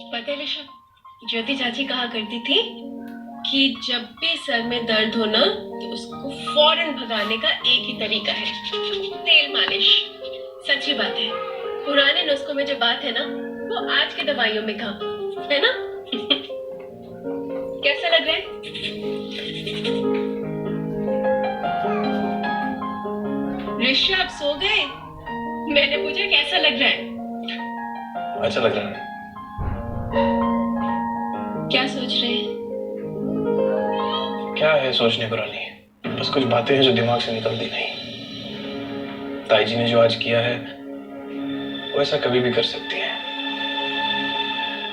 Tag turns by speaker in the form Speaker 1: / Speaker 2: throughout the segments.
Speaker 1: पता है ऋषभ, ज्योति चाची कहा करती थी कि जब भी सर में दर्द हो ना तो उसको फौरन भगाने का एक ही तरीका है, तेल मालिश। सच्ची बात है, पुराने नुस्खों में जो बात है ना वो आज की दवाइयों में कहाँ है ना। कैसा लग रहा है? ऋषभ सो गए? मैंने पूछा कैसा लग रहा है?
Speaker 2: अच्छा लग रहा है।
Speaker 1: क्या सोच रहे हैं?
Speaker 2: क्या है सोचने को रानी, बस कुछ बातें हैं जो दिमाग से निकलती नहीं। ताई जी ने जो आज किया है वो ऐसा कभी भी कर सकती है,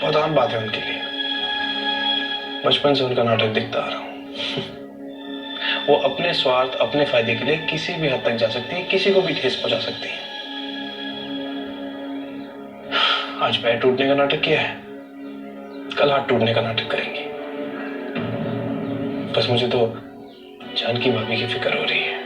Speaker 2: बहुत आम बात है उनके लिए। बचपन से उनका नाटक देखता आ रहा हूँ। वो अपने स्वार्थ, अपने फायदे के लिए किसी भी हद तक जा सकती है, किसी को भी ठेस पहुंचा सकती है। आज पैर टूटने का नाटक किया है, कल हाथ टूटने का नाटक करेंगे। बस मुझे तो जानकी भाभी की फिक्र हो रही है।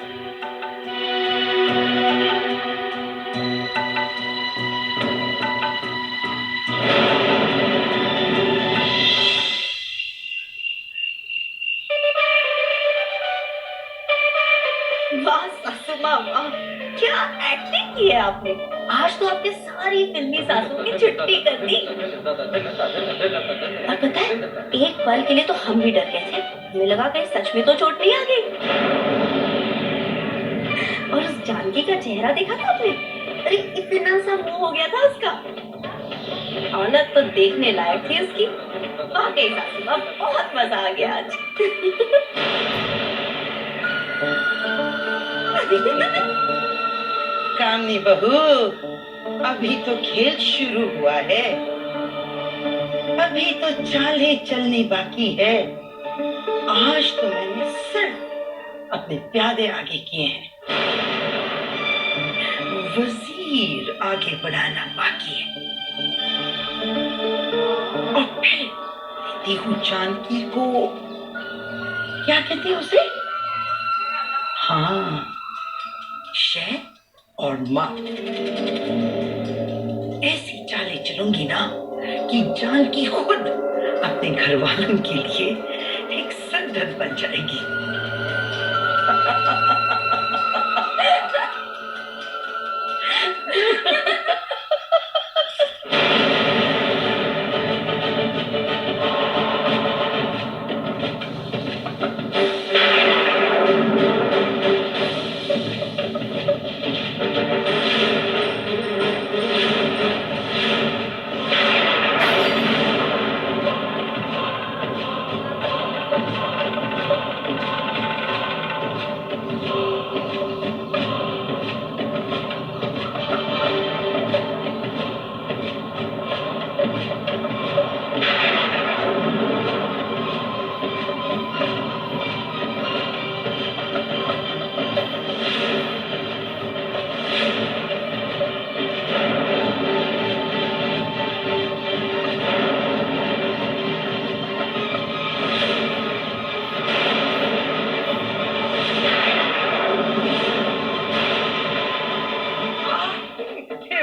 Speaker 3: वाह सासू माँ वाह, क्या एक्टिंग की है आपने। आज तो आपने सारी फिल्मी सासू की छुट्टी कर दी। और पता है, एक पल के लिए तो हम भी डर गए थे, हमें लगा कहीं सच में तो चोट नहीं आ गई। और उस जानकी का चेहरा देखा था आपने? अरे इतना सा मुंह हो गया था उसका। हालत तो देखने लायक थी उसकी। वाकई सासू माँ, बहुत मजा आ गया आज।
Speaker 4: कामनी बहू, अभी तो खेल शुरू हुआ है, अभी तो चालें चलनी बाकी है। आज तो मैंने सिर्फ अपने प्यादे आगे किए हैं, वजीर आगे बढ़ाना बाकी है। और फिर कहती हूँ जानकी को, क्या कहती है उसे? हाँ, शह और माँ। ऐसी चालें चलूंगी ना कि जानकी खुद अपने घर वालों के लिए एक संगत बन जाएगी।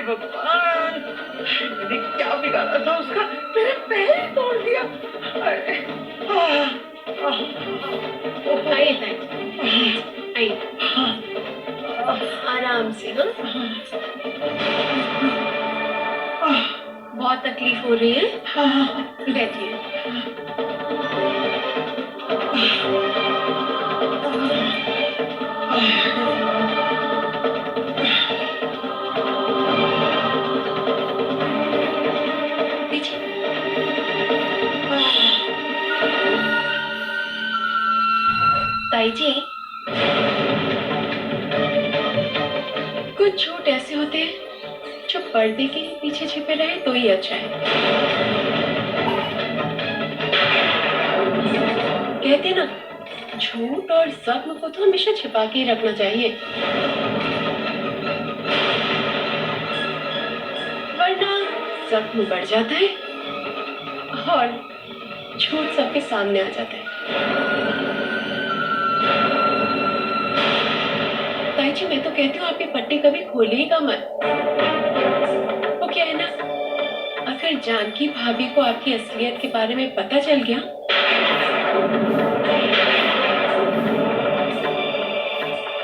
Speaker 4: भगवान, मैंने क्या बिगाड़ा था उसका, मेरे पैर तोड़ दिया।
Speaker 1: आइए आइए, आराम से। हाँ, बहुत तकलीफ हो रही है, बैठिए। ताई जी, कुछ झूठ ऐसे होते हैं जो पर्दे के पीछे छिपे रहे तो ही अच्छा है। कहते ना, झूठ और जख्म को तो हमेशा छिपा के ही रखना चाहिए, वरना जख्म बढ़ जाता है और झूठ सबके सामने आ जाता है। ताई जी, मैं तो कहती हूँ आप ये पट्टी कभी खोलिएगा मत। है ना, अगर जानकी भाभी को आपकी असलियत के बारे में पता चल गया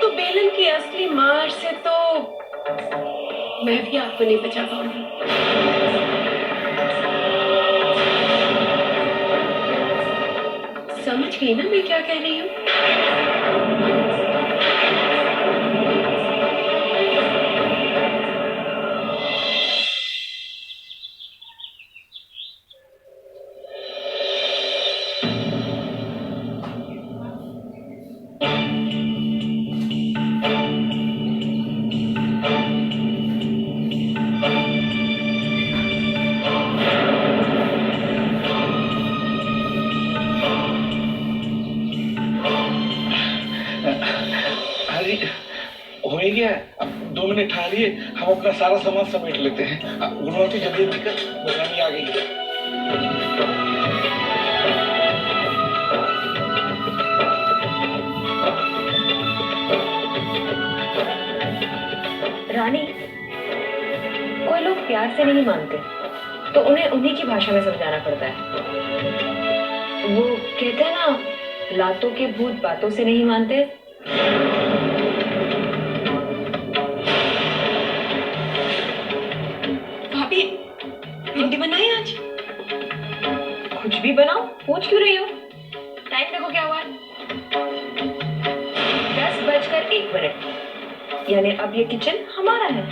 Speaker 1: तो बेलन की असली मार से तो मैं भी आपको नहीं बचा पाऊंगी। समझ गई ना मैं क्या कह रही हूँ?
Speaker 2: हो ही गया है, अब 2 मिनट ठहरिए, हम अपना सारा सामान समेट लेते हैं। गुणवती जल्दी निकल, बदनामी आ गई है।
Speaker 3: रानी, कोई लोग प्यार से नहीं मानते तो उन्हें उन्हीं की भाषा में समझाना पड़ता है। वो कहते हैं ना, लातों के भूत बातों से नहीं मानते।
Speaker 1: भाभी, भिंडी बनाई आज?
Speaker 3: कुछ भी बनाओ, पूछ क्यों रही हो? टाइम देखो क्या हुआ है। 10:01, यानी अब ये किचन हमारा है।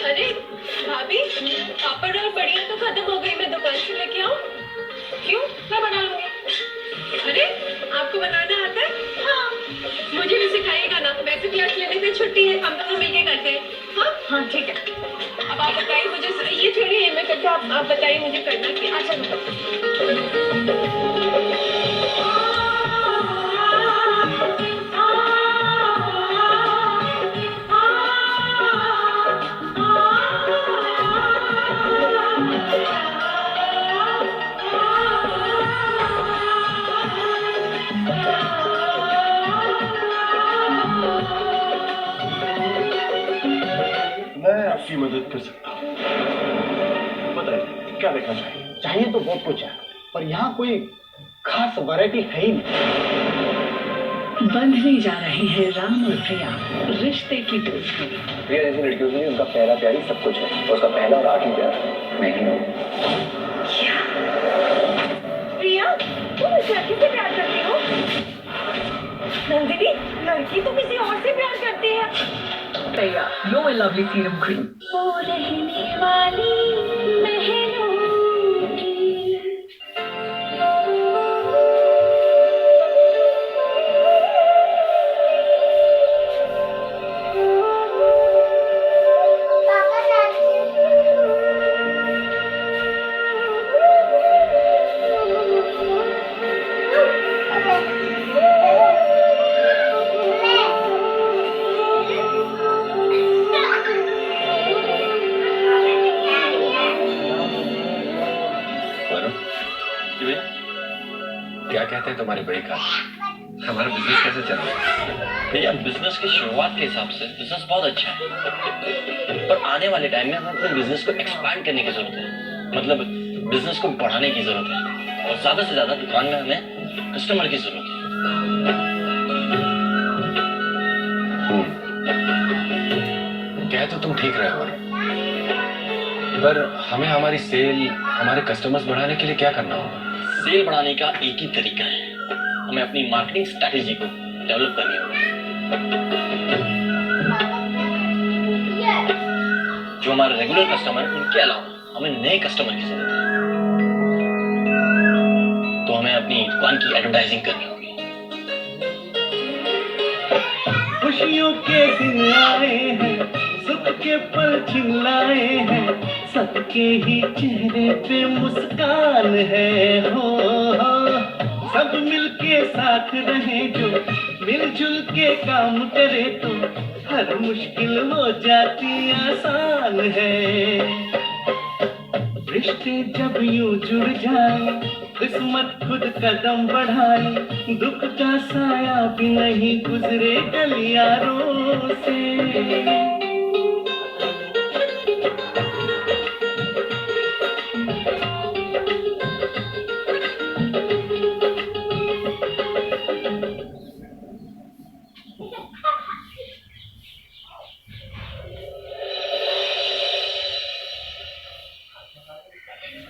Speaker 1: अरे भाभी, पापड़ और बड़ियाँ तो खत्म हो गई, मैं दुकान से लेके आऊँ? क्यों? मैं बना लूंगी। अरे आपको बनाना आता है? हाँ। मुझे भी सिखाइएगा ना, वैसे भी आज लेने से छुट्टी है, हम दोनों मिलके करते हैं। हाँ
Speaker 3: हाँ ठीक है।
Speaker 1: अब आप बताइए मुझे, ये छोड़िए मैं करता हूँ, आप बताइए मुझे करना क्या? अच्छा
Speaker 2: मैं आपकी मदद कर सकता हूँ। बताइए क्या देखना चाहिए?
Speaker 5: चाहिए तो बहुत कुछ है, पर यहाँ कोई खास वैरायटी है ही नहीं।
Speaker 4: बंधने जा रहे हैं राम और प्रिया रिश्ते की डोरी।
Speaker 5: प्रिया जैसी लड़कियों के लिए उनका पहला प्यार ही सब कुछ है, और उसका पहला और आखिरी प्यार मैं ही हूँ।
Speaker 3: प्रिया, तुम इस लड़की से प्यार करती हो? नंदिनी, लड़की तो किसी और से प्यार करती है।
Speaker 4: लो ए लवली सीरम क्रीम।
Speaker 3: वो रहने वाली महलों की।
Speaker 6: क्या कहते हैं तुम्हारे बड़े का? हमारा बिजनेस कैसे चल रहा है? भैया, बिजनेस की शुरुआत के हिसाब से बिजनेस बहुत अच्छा है, पर आने वाले टाइम में हमें अपने बिजनेस को एक्सपैंड करने की जरूरत है। मतलब बिजनेस को बढ़ाने की जरूरत है, और ज्यादा से ज्यादा दुकान में हमें कस्टमर की जरूरत है।
Speaker 7: कह तो तुम ठीक रहे हो, पर हमें हमारी सेल, हमारे कस्टमर्स बढ़ाने के लिए क्या करना होगा?
Speaker 6: सेल बढ़ाने का एक ही तरीका है, हमें अपनी मार्केटिंग स्ट्रैटेजी को डेवलप करनी होगी। जो हमारे रेगुलर कस्टमर है उनके अलावा हमें नए कस्टमर की जरूरत है, तो हमें अपनी दुकान की एडवर्टाइजिंग करनी होगी।
Speaker 8: खुशियों के दिन आए हैं, सुख के पल चिल्लाए हैं, सबके ही चेहरे पे मुस्कान है। हो सब मिलके साथ रहे जो मिलजुल के काम करे तो हर मुश्किल हो जाती आसान है। रिश्ते जब यूं जुड़ जाए, किस्मत खुद कदम बढ़ाए, दुख का साया भी नहीं गुजरे गलियारों से।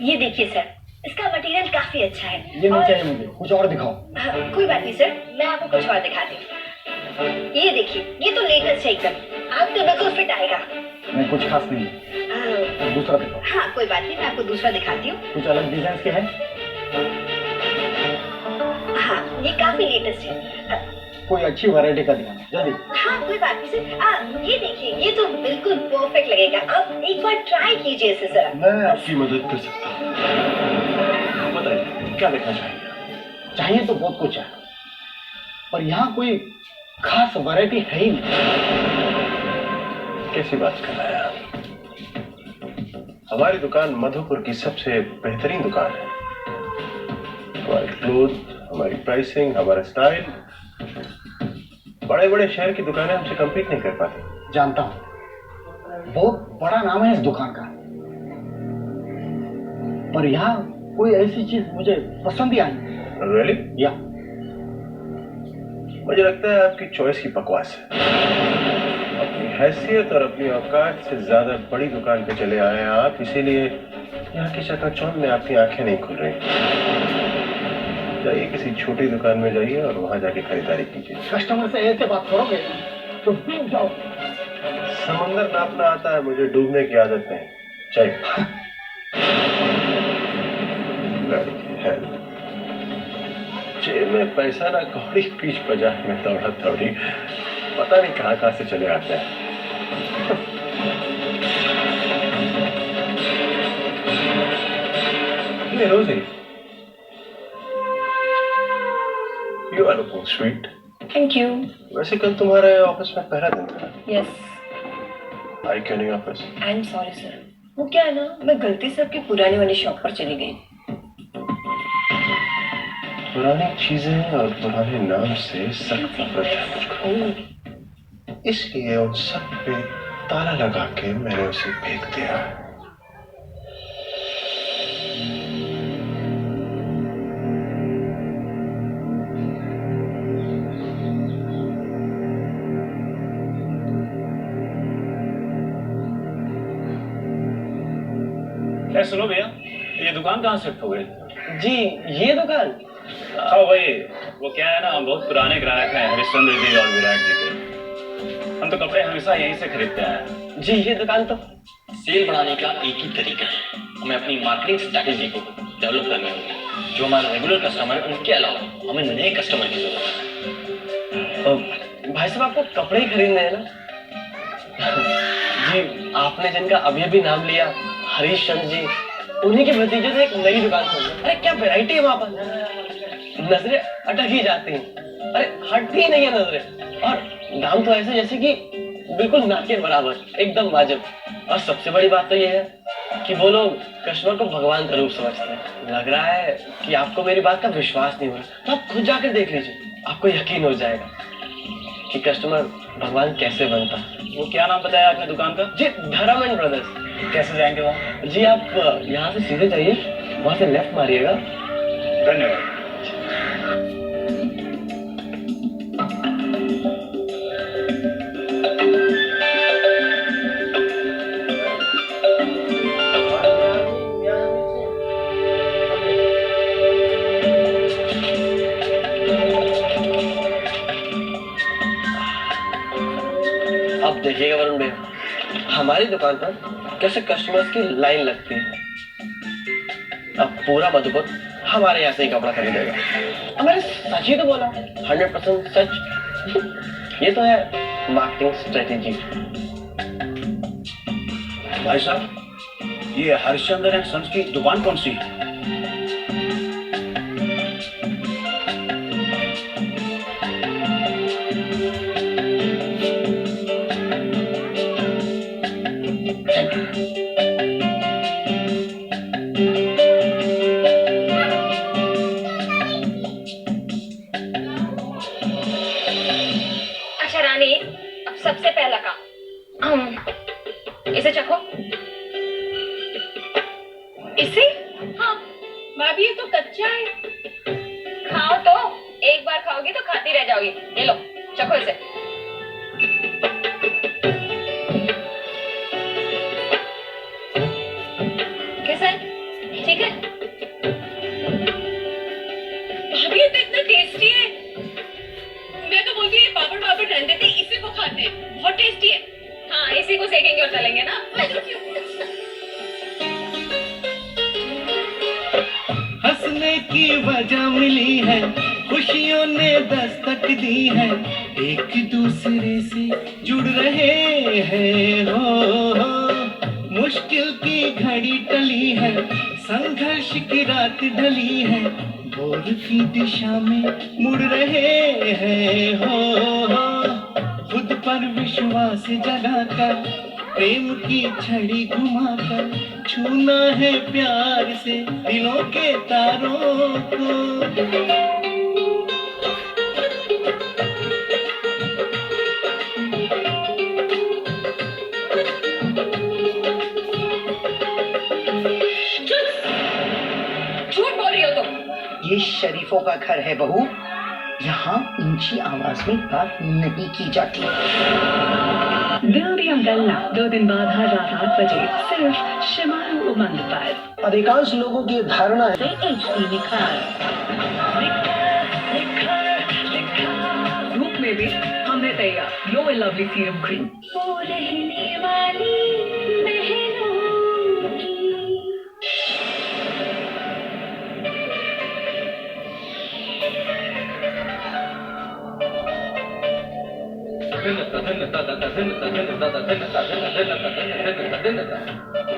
Speaker 3: ये देखिए सर, इसका मटेरियल काफी अच्छा है।
Speaker 5: ये नहीं चाहिए मुझे, कुछ और दिखाओ।
Speaker 3: कोई बात नहीं सर, मैं आपको कुछ और दिखाती हूँ। ये देखिए, ये तो लेटेस्ट है एकदम, आपको बिल्कुल फिट आएगा।
Speaker 5: नहीं, कुछ खास नहीं। दूसरा दिखाओ।
Speaker 3: हाँ कोई बात नहीं, मैं आपको दूसरा दिखाती हूँ।
Speaker 5: कुछ अलग डिजाइन के है?
Speaker 3: हाँ ये काफी लेटेस्ट है।
Speaker 5: कोई अच्छी वैरायटी का दिखाना जल्दी।
Speaker 3: हाँ कोई बात नहीं सर, ये देखिए, ये तो बिल्कुल परफेक्ट लगेगा। आप एक बार ट्राई कीजिए इसे सर।
Speaker 6: मैं आपकी मदद कर सकता हूँ। बताइए क्या देखना चाहिए?
Speaker 5: चाहिए तो बहुत कुछ है, पर यहाँ कोई खास वैरायटी है ही नहीं।
Speaker 6: कैसी बात कर रहे हैं आप? हमारी दुकान मधुपुर की सबसे बेहतरीन दुकान है। हमारे क्लोथ, हमारी प्राइसिंग, हमारा स्टाइल, बड़े बड़े शहर की दुकानें हमसे compete नहीं कर पाती।
Speaker 5: जानता हूँ, बहुत बड़ा नाम है इस दुकान का, पर यहाँ कोई ऐसी चीज मुझे पसंद ही आई।
Speaker 6: Really?
Speaker 5: या
Speaker 6: मुझे लगता है आपकी चॉइस की बकवास है। अपनी हैसियत और अपनी औकात से ज्यादा बड़ी दुकान पे चले आए हैं आप, इसीलिए यहाँ की चकाचौंध में आपकी आंखें नहीं खुल रही। जाइए किसी छोटी दुकान में जाइए और वहां जाके खरीदारी कीजिए।
Speaker 5: कस्टमर से ऐसे बात करोगे तो डूब जाओ।
Speaker 6: समंदर नापना आता है, मुझे डूबने की आदत नहीं। चाहिए जेब में पैसा ना कौड़ी, पीछ बाजार में दौड़ा दौड़ी, पता नहीं कहाँ कहाँ से चले आते हैं। रोजी, You are looking sweet.
Speaker 1: Thank you.
Speaker 6: वैसे कल तुम्हारे ऑफिस में पहला दिन था।
Speaker 1: यस।
Speaker 6: आई क्यों नहीं office?
Speaker 1: I am sorry sir, वो क्या है ना, मैं गलती से आपकी पुरानी वाली शॉप पर चली गई।
Speaker 6: पुरानी चीजें और पुराने नाम से सख्त नफरत है मुझको, इसलिए उन सब पे ताला लगा के मैंने उसे फेंक दिया।
Speaker 9: सुनो भैया, ये दुकान कहाँ शिफ्ट हो गई?
Speaker 6: जी ये दुकान?
Speaker 9: हाँ वही, वो क्या है ना, हम बहुत पुराने ग्राहक हैं हरिश्चंद्र जी और विराट जी के। हम तो कपड़े हमेशा यहीं से खरीदते हैं।
Speaker 6: जी ये दुकान तो सेल बढ़ाने का एक ही तरीका है, हमें अपनी मार्केटिंग स्ट्रैटेजी को डेवलप करनी होगी। जो हमारे रेगुलर कस्टमर है उनके अलावा हमें नए कस्टमर की जरूरत है। भाई साहब आपको कपड़े ही खरीदने हैं ना? जी आपने जिनका अभी अभी नाम लिया, हरीश चंद्र जी, उन्हीं के भतीजे से एक नई दुकान खोली। अरे क्या वैरायटी है वहां पर, नजरें अटक ही जाती हैं। अरे हटती ही नहीं है नजरें, और दाम तो ऐसे जैसे कि बिल्कुल ना के बराबर, एकदम वाजिब। और सबसे बड़ी बात तो ये है कि वो लोग कस्टमर को भगवान का रूप समझते हैं। लग रहा है कि आपको मेरी बात का विश्वास नहीं हो रहा, तो आप खुद जाकर देख लीजिए, आपको यकीन हो जाएगा कि कस्टमर भगवान कैसे बनता है।
Speaker 9: वो क्या नाम बताया आपने दुकान का?
Speaker 6: जी धर्म एंड ब्रदर्स।
Speaker 9: कैसे जाएंगे वहाँ?
Speaker 6: जी आप यहाँ से सीधे जाइए, वहाँ से लेफ्ट मारिएगा।
Speaker 9: धन्यवाद।
Speaker 6: अब देखिएगा वरुण भैया, हमारी दुकान पर कैसे कस्टमर्स की लाइन लगती है। अब पूरा मधुपुर हमारे यहाँ से ही कपड़ा खरीदेगा। हमारे सच ही तो बोला, 100% सच। ये तो है मार्केटिंग स्ट्रेटेजी।
Speaker 9: भाई साहब, ये हरिश्चंद्र एंड सन्स की दुकान कौन सी है?
Speaker 3: रानी, अब सबसे पहला काम, इसे चखो।
Speaker 1: इसे?
Speaker 3: हाँ
Speaker 1: भाभी ये तो कच्चा है।
Speaker 3: खाओ तो, एक बार खाओगी तो खाती रह जाओगी। ये लो चखो इसे। कैसा है? ठीक है?
Speaker 1: भाभी ये तो इतना टेस्टी है। मैं तो बोलती हूँ पापड़ पापड़ रहने देते, इसी को खाते हैं, बहुत टेस्टी है।
Speaker 3: हाँ इसी को सेकेंगे और तलेंगे ना।
Speaker 8: हंसने की वजह मिली है, खुशियों ने दस्तक दी है, एक दूसरे से जुड़ रहे हैं हो। मुश्किल की घड़ी टली है, संघर्ष की रात ढली है, भोर की दिशा में मुड़ रहे हैं हो। खुद पर विश्वास जगाकर, प्रेम की छड़ी घुमाकर, छूना है प्यार से दिलों के तारों को।
Speaker 3: झूठ बोल रही हो तुम।
Speaker 4: ये शरीफों का घर है बहू, यहाँ ऊंची आवाज में बात नहीं की जाती।
Speaker 10: दिल दिया गल्ला 2 दिन बाद हर रात 8 बजे सिर्फ शिमारू उमंग पर।
Speaker 5: अधिकांश लोगों की धारणा है
Speaker 10: HD निखार धूप में भी हमने तैयार लो लवली सीरम क्रीम। वो रहने वाली बहनों की।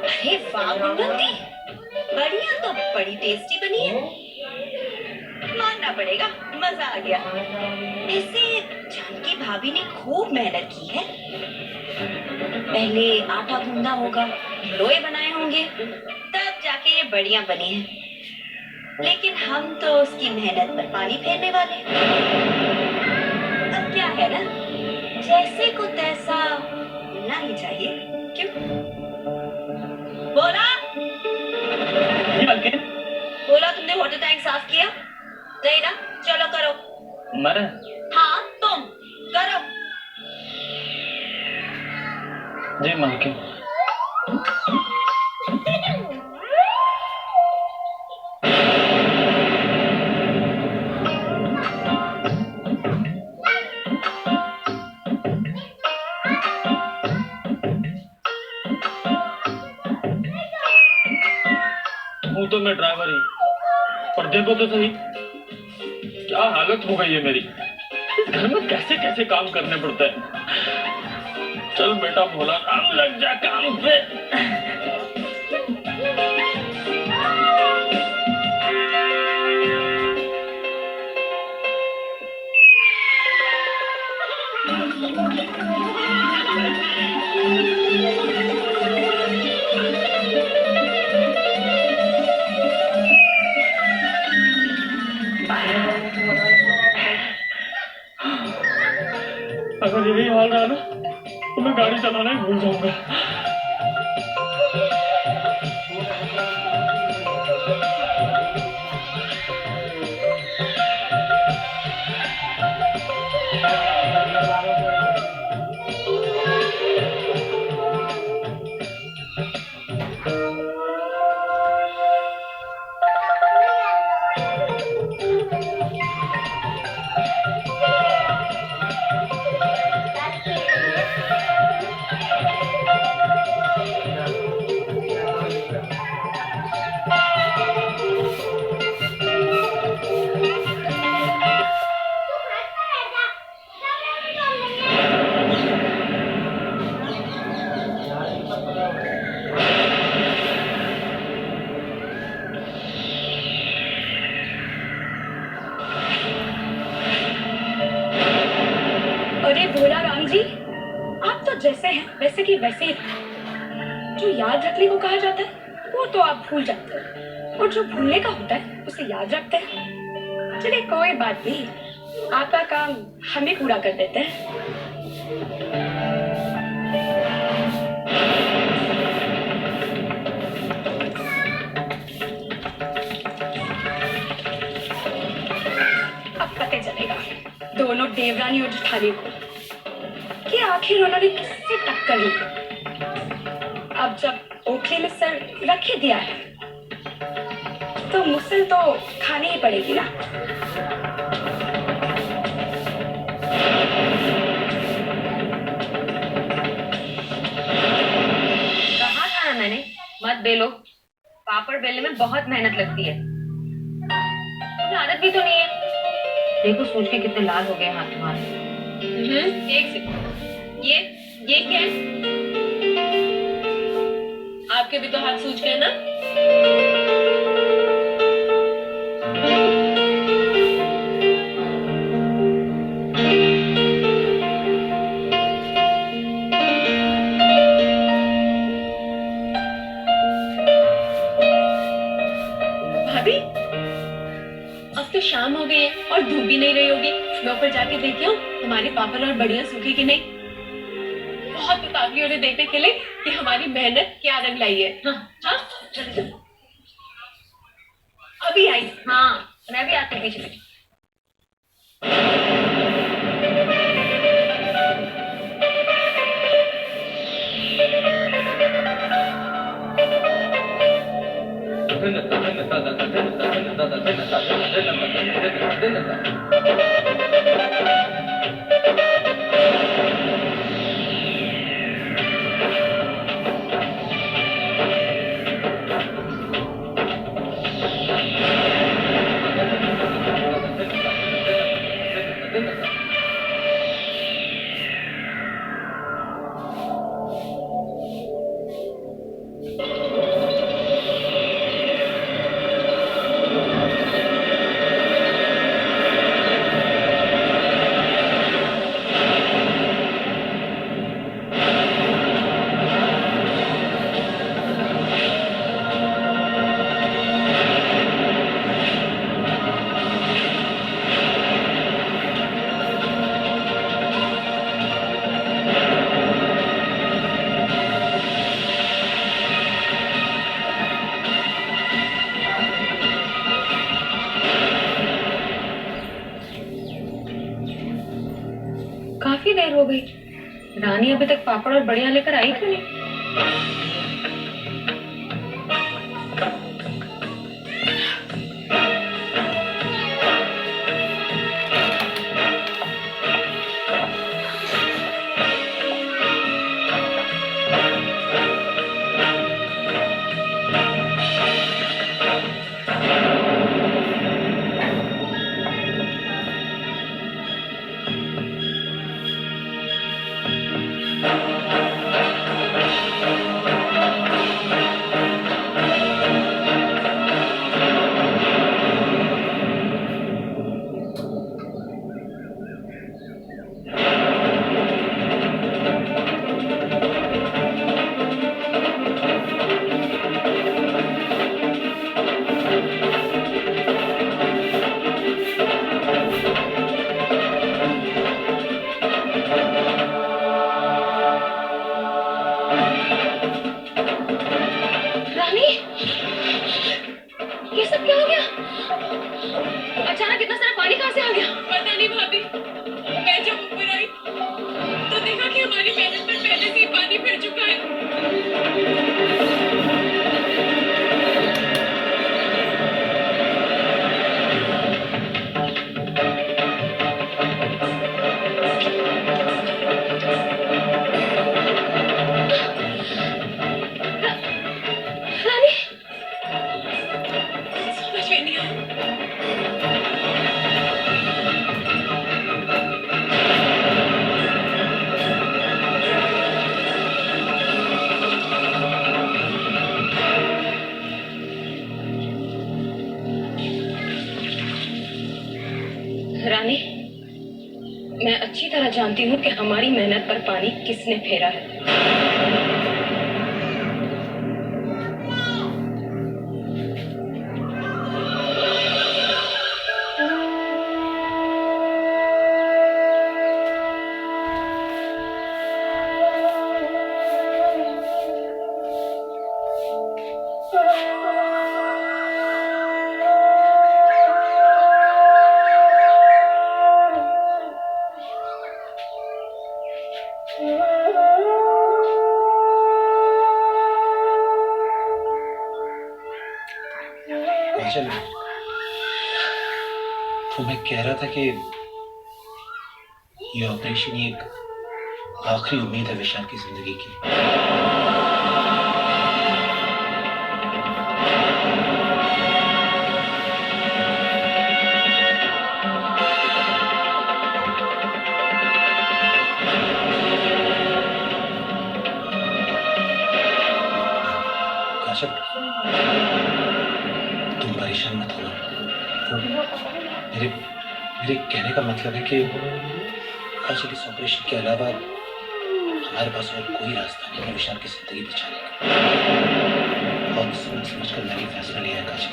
Speaker 3: अरे वाह गुणवंती, बढ़िया तो बड़ी टेस्टी बनी है, मानना पड़ेगा, मजा आ गया। वैसे जानकी भाभी ने खूब मेहनत की है। पहले आटा गूंदा होगा, लोए बनाए होंगे, तब जाके ये बढ़िया बनी है। लेकिन हम तो उसकी मेहनत पर पानी फेरने वाले। अब क्या है ना, जैसे को तैसा मिलना ही चाहिए। क्यों? बोला बोला तुमने वाटर टैंक साफ किया नहीं ना? चलो करो।
Speaker 9: मैं?
Speaker 3: हाँ तुम करो।
Speaker 9: जी मालकिन। हूँ तो मैं ड्राइवर ही, पर देखो तो सही क्या हालत हो गई है मेरी। घर में कैसे कैसे काम करने पड़ते हैं। चल बेटा भोला राम लग जा काम पे। अगर यही हाल रहा ना तो मैं गाड़ी चलाना ही भूल जाऊंगा।
Speaker 10: अरे भोला राम जी, आप तो जैसे हैं वैसे की वैसे ही रहे। जो याद रखने को कहा जाता है वो तो आप भूल जाते हैं, और जो भूलने का होता है उसे याद रखते हैं। चलिए कोई बात नहीं, आपका काम हम ही पूरा कर देते हैं। देवरानी और जेठानी को कि आखिर उन्होंने किससे टक्कर ली। अब जब ओखली में सर रख ही दिया है तो मुसल तो खानी ही पड़ेगी ना।
Speaker 3: कहा था ना मैंने, मत बेलो। पापड़ बेलने में बहुत मेहनत लगती है। मुझे आदत भी तो नहीं है। देखो सोच के कितने लाल हो गए हाथ तुम्हारे।
Speaker 1: एक सेकंड, ये क्या है? आपके भी तो हाथ सूज गए ना? भाभी, अब तो शाम हो गई है और धूप भी नहीं रही होगी। मैं ऊपर जाके देखती हूँ हमारे पापड़ और बढ़िया सूखे कि नहीं। बहुत उतावली हो रही देखने के लिए कि हमारी मेहनत क्या रंग लाई है। हाँ हाँ, चलो चलो। अभी आई।
Speaker 3: हाँ, मैं भी आती हूँ पीछे पीछे। काफी देर हो गई, रानी अभी तक पापड़ और बढ़िया लेकर आई क्यों नहीं? ये सब क्या हो गया? अचानक इतना सारा पानी कहाँ से आ गया?
Speaker 1: पता नहीं भाभी, मैं जब ऊपर आई तो देखा कि हमारी मेहनत पर पहले से ही पानी फिर चुका है।
Speaker 10: रानी,
Speaker 1: समझ में नहीं आया।
Speaker 10: रानी, मैं अच्छी तरह जानती हूँ कि हमारी मेहनत पर पानी किसने फेरा है।
Speaker 2: काजल, तो मैं कह रहा था कि ये ऑपरेशन ही एक आखिरी उम्मीद है विशाल की जिंदगी की। काजल, तुम परेशान मत होना। मेरे कहने का मतलब है कि काजल, इस ऑपरेशन के अलावा हमारे पास और कोई रास्ता नहीं है विशाल की जिंदगी बचाने का। बहुत सोच समझकर मैंने फैसला लिया है काजल।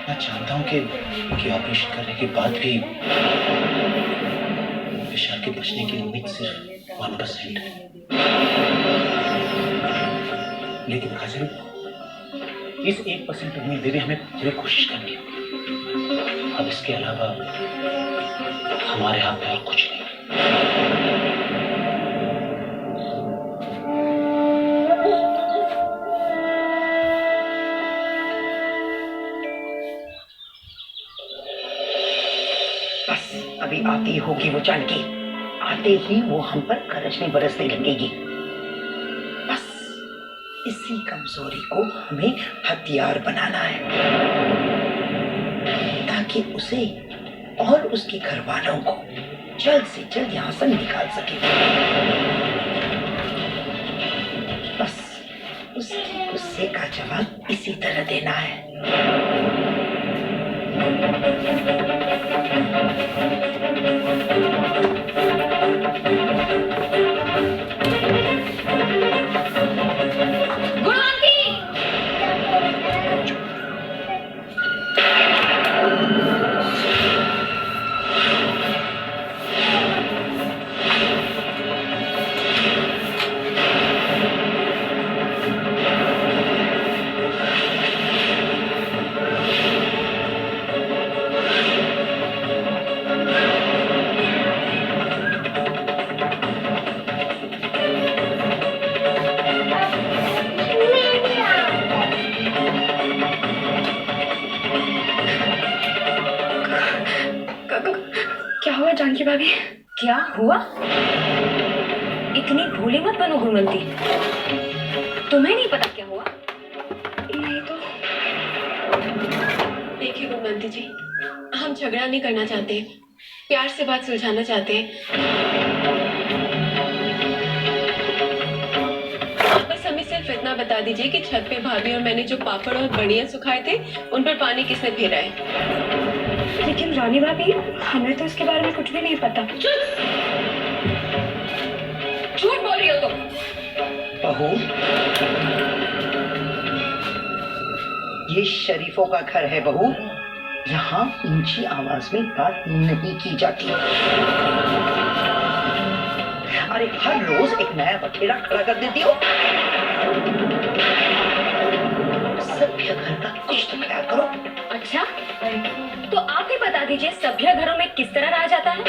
Speaker 2: मैं जानता हूँ कि ऑपरेशन करने के बाद भी विशाल के बचने की उम्मीद सिर्फ 1% है, लेकिन काजल, इस 1% उम्मीद भी हमें पूरी कोशिश करनी है। अब इसके अलावा हमारे हाथ में और कुछ नहीं।
Speaker 4: बस अभी आती होगी वो जानकी, आते ही वो हम पर गरजने बरसने लगेगी। बस इसी कमजोरी को हमें हथियार बनाना है, ताकि उसे और उसके घर वालों को जल्द से जल्द यहाँ से निकाल सके। बस उसके गुस्से का जवाब इसी तरह देना है।
Speaker 10: क्या हुआ जानकी भाभी?
Speaker 3: क्या हुआ? इतनी भोली मत बनो गुणवंती। तुम्हें नहीं पता क्या हुआ?
Speaker 10: नहीं तो
Speaker 1: देखिए गुणवंती जी, हम झगड़ा नहीं करना चाहते, प्यार से बात सुलझाना चाहते हैं। आप बस हमें सिर्फ इतना बता दीजिए कि छत पे भाभी और मैंने जो पापड़ और बड़ियां सुखाए थे उन पर पानी किसने फेरा है।
Speaker 10: लेकिन रानी भाभी, हमें तो इसके बारे में कुछ भी नहीं पता।
Speaker 3: झूठ बोल रही हो तुम।
Speaker 4: बहू, ये शरीफों का घर है बहू, यहाँ ऊंची आवाज में बात नहीं की जाती। अरे हर रोज एक नया बखेड़ा खड़ा कर देती हो। सभ्य घर का कुछ तो ख्याल करो।
Speaker 3: अच्छा, तो आप ही बता दीजिए सभ्य घरों में किस तरह रहा जाता है?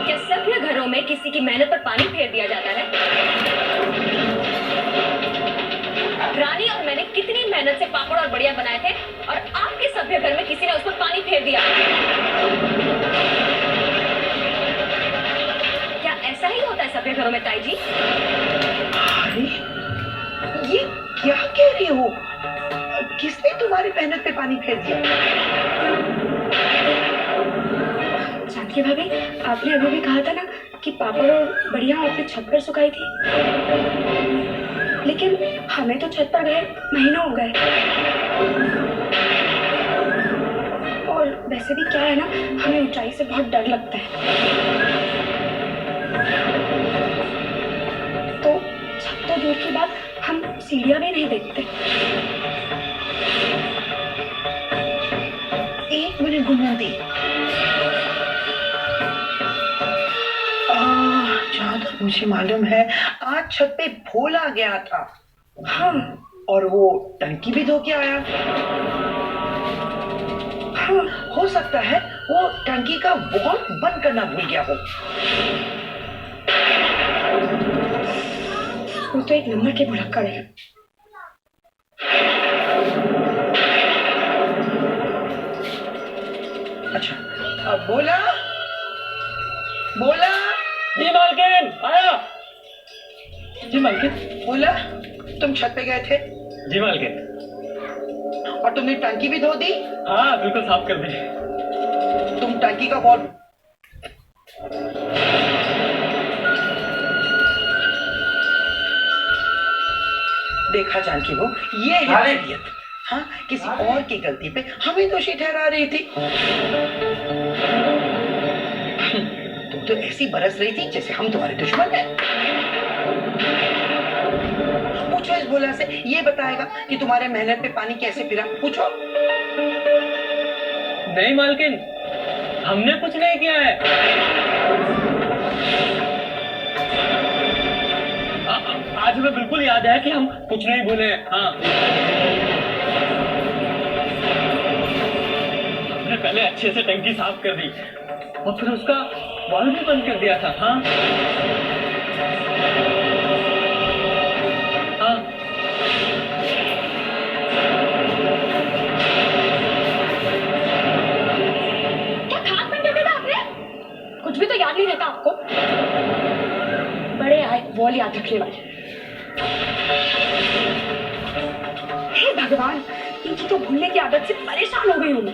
Speaker 3: क्या सभ्य घरों में किसी की मेहनत पर पानी फेर दिया जाता है? रानी और मैंने कितनी मेहनत से पापड़ और बड़ियां बनाए थे और आपके सभ्य घर में किसी ने उस पर पानी फेर दिया। क्या ऐसा ही होता है सभ्य घरों में ताई जी?
Speaker 4: अरे ये क्या कह रही हो? किसने तुम्हारी मेहनत पे पानी फेर दिया?
Speaker 10: जानकी भाभी, आपने अभी भी कहा था ना कि पापड़ और बढ़िया आपने छत पर सुखाई थी, लेकिन हमें तो छत पर गए महीनों हो गए। और वैसे भी क्या है ना, हमें ऊंचाई से बहुत डर लगता है, तो छत तो दूर की बात, हम सीढ़ियां भी नहीं देखते।
Speaker 4: एक मिनट गुणवंती, जहाँ तक मुझे मालूम है आज छत पे फूल आ गया था।
Speaker 10: हाँ,
Speaker 4: और वो टंकी भी धो के आया।
Speaker 10: हाँ,
Speaker 4: हो सकता है वो टंकी का वॉल्व बंद करना भूल गया हो।
Speaker 10: वो तो एक नंबर के भुलक्कड़ है।
Speaker 4: अच्छा, अब बोला बोला।
Speaker 9: जी मालकिन, आया। जी मालकिन।
Speaker 4: बोला, तुम छत पे गए थे
Speaker 9: जी मालकिन।
Speaker 4: और तुमने टंकी भी धो दी?
Speaker 9: हाँ बिल्कुल साफ कर दी।
Speaker 4: तुम टंकी का वॉल्व देखा जानकी वो, ये है तबीयत। हाँ, किसी और की गलती पे हमें दोषी ठहरा रही थी। तुम तो ऐसी बरस रही थी जैसे हम तुम्हारे दुश्मन हैं। पूछो इस भोला से, ये बताएगा कि तुम्हारे मेहनत पे पानी कैसे फिरा। पूछो।
Speaker 9: नहीं मालकिन, हमने कुछ नहीं किया है। आज हमें बिल्कुल याद है कि हम कुछ नहीं बोले। हाँ, हमने पहले अच्छे से टंकी साफ कर दी और फिर उसका वाल्व भी बंद कर दिया था। हाँ हाँ।
Speaker 10: क्या खास बन गया था आपने? कुछ भी तो याद नहीं रहता आपको। बड़े आए वॉल याद रखने वाले। हे भगवान, इनकी तो भूलने की आदत से परेशान हो गई हूँ मैं।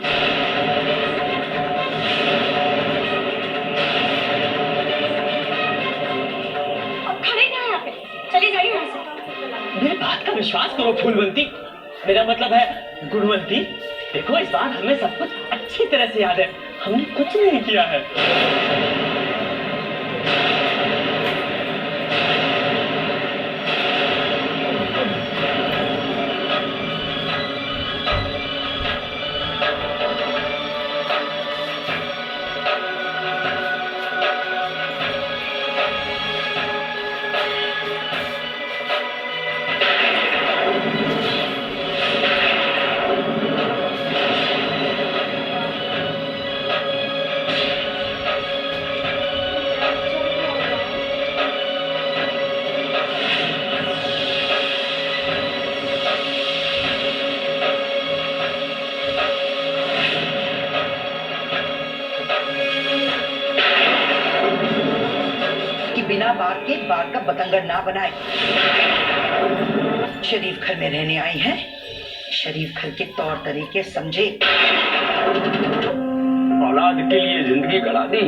Speaker 10: अब खड़े क्या हैं यहाँ पे? चले जाइए यहाँ से।
Speaker 9: मेरी बात का विश्वास करो फूलवंती, मेरा मतलब है गुणवंती। देखो इस बार हमें सब कुछ अच्छी तरह से याद है, हमने कुछ नहीं किया है।
Speaker 4: बिना बात के बात का बतंगड़ ना बनाए। शरीफ घर में रहने आई हैं, शरीफ घर के तौर तरीके समझे।
Speaker 9: औलाद के लिए जिंदगी गड़ा दी।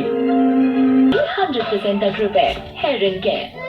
Speaker 11: 100% अग्रुपेर हेयर केयर।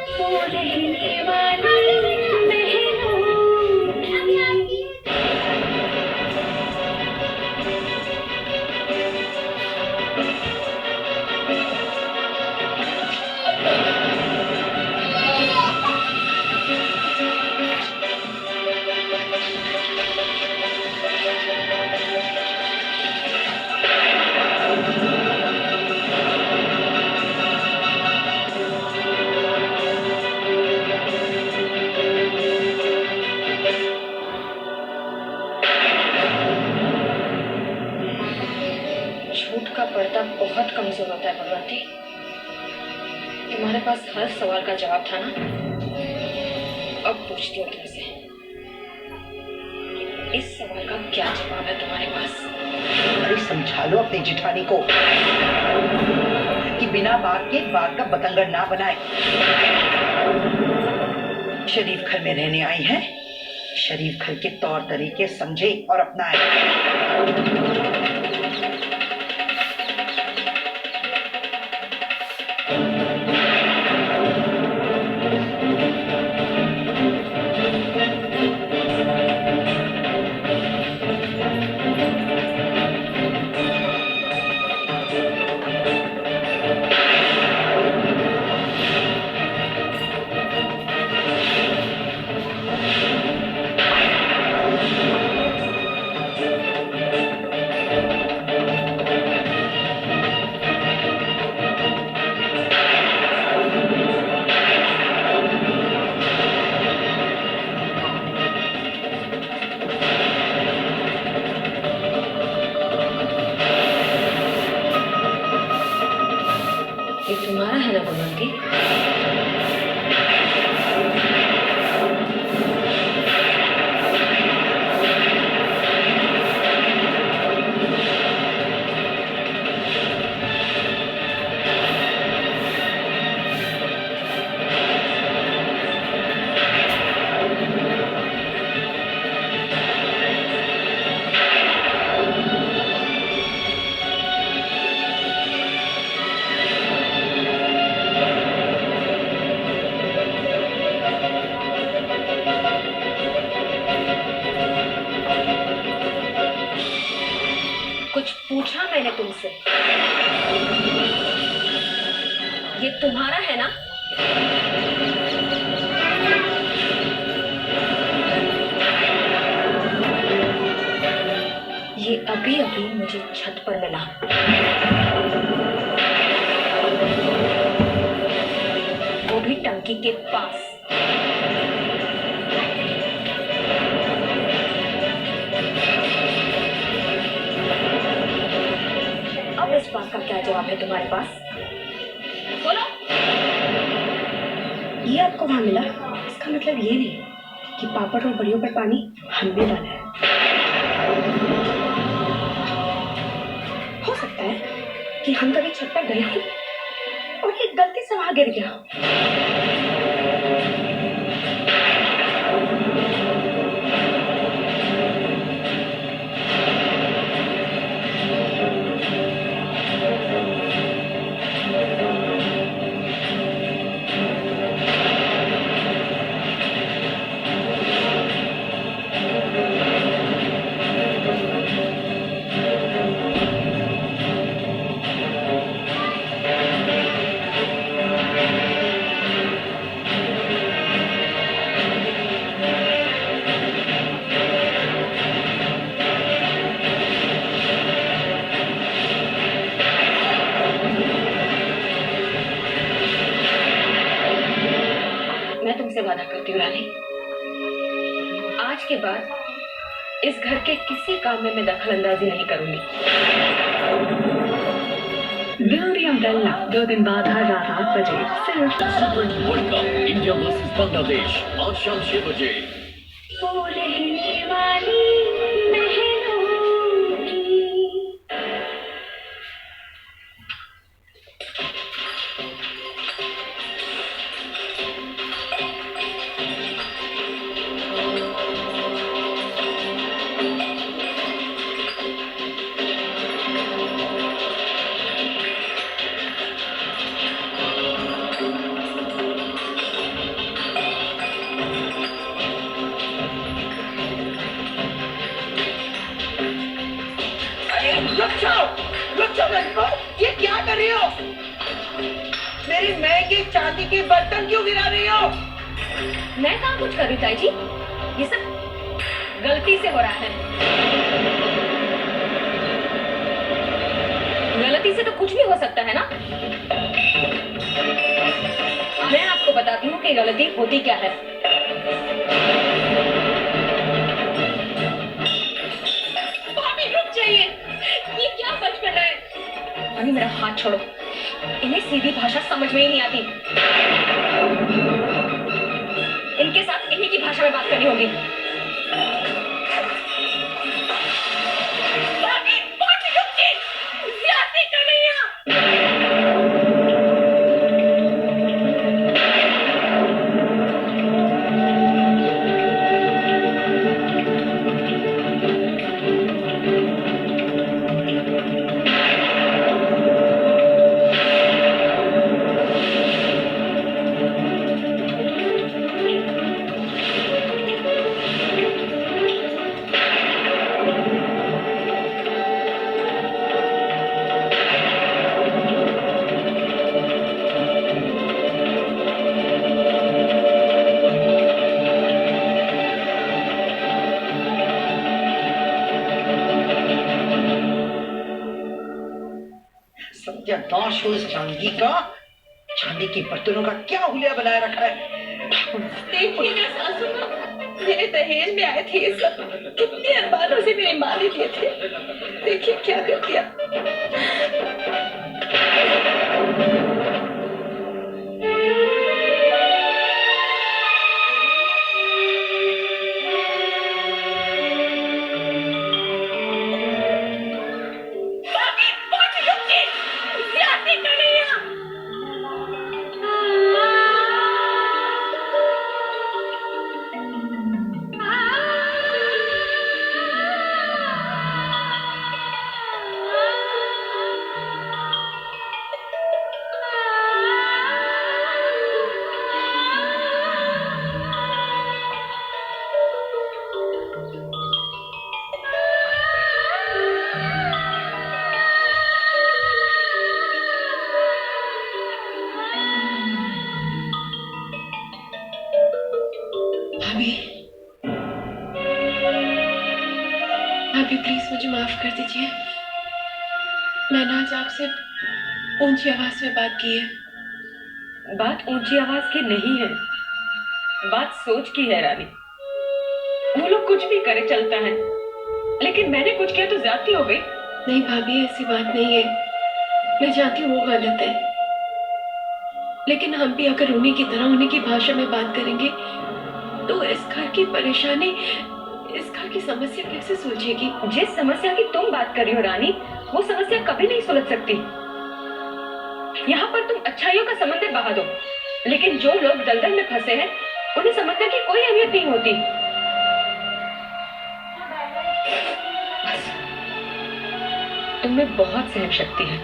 Speaker 10: पर्दा बहुत कमजोर होता है भगवती। तुम्हारे पास हर सवाल का जवाब था ना, अब पूछती हूँ तुमसे, इस सवाल का क्या जवाब है तुम्हारे पास?
Speaker 4: अरे समझा लो अपनी जिठानी को कि बिना बात के बात का बतंगड़ ना बनाए। शरीफ घर में रहने आई हैं, शरीफ घर के तौर तरीके समझे और अपनाए।
Speaker 3: पूनम की? पूछा मैंने तुमसे, ये तुम्हारा है ना? ये अभी अभी मुझे छत पर मिला। वो भी टंकी के पास। इस बात का क्या जवाब है तुम्हारे पास? बोलो।
Speaker 10: ये आपको वहां मिला, इसका मतलब ये नहीं कि पापड़ और बड़ियों पर पानी हमने डाला है। हो सकता है कि हम कभी छत पर गए हों और ये गलती से वहां गिर गया। मैं तुमसे वादा करती हूँ रानी, आज के बाद इस घर के किसी काम में मैं दखल अंदाजी नहीं करूंगी।
Speaker 11: ब्यूटी अम्ब्रेला 2 दिन बाद हर रात 8 बजे सिर्फ
Speaker 6: world cup India versus Bangladesh आज शाम 6 बजे।
Speaker 11: रहने वाली
Speaker 4: ये क्या कर रही हो? मेरे महंगे चांदी के बर्तन क्यों गिरा रही हो?
Speaker 3: मैं कहाँ कुछ कर रही ताई जी, ये सब गलती से हो रहा है। गलती से तो कुछ भी हो सकता है ना। मैं आपको बताती हूँ कि गलती होती क्या है। भाभी रुक जाइए, ये क्या बचपन है। भाभी मेरा हाथ छोड़ो, इन्हें सीधी भाषा समझ में ही नहीं आती। इनके साथ इन्हीं की भाषा में बात करनी होगी। भाभी, भाभी रुकिए, ज्यादती कर रही हैं।
Speaker 4: सत्यानाश हो इस चांदी का। चांदी के बर्तनों का क्या हुलिया बनाए रखा है।
Speaker 3: देखिए ना सासू माँ, मेरे दहेज में आए थे ये सब। कितने अरमानों से मेरी माँ ने दिए थे, देखिए क्या कर दिया।
Speaker 1: भाभी, भाभी प्लीज मुझे माफ कर दीजिए। मैंने आज आपसे ऊंची आवाज में बात की है।
Speaker 10: बात ऊंची आवाज की नहीं है, बात सोच की है रानी। वो लोग कुछ भी करे चलता है, लेकिन मैंने कुछ किया तो ज्यादती हो गई।
Speaker 1: नहीं भाभी, ऐसी बात नहीं है। मैं जानती हूँ वो गलत है, लेकिन हम भी अगर उन्हीं की तरह उन्हीं की भाषा में बात करेंगे तो इस घर की परेशानी, इस घर की समस्या कैसे सुलझेगी?
Speaker 10: जिस समस्या की तुम बात कर रही हो रानी, वो समस्या कभी नहीं सुलझ सकती। यहाँ पर तुम अच्छाइयों का समंदर बहा दो, लेकिन जो लोग दलदल में फंसे हैं उन्हें समंदर की कोई अहमियत नहीं होती। तुम में बहुत सहन शक्ति है,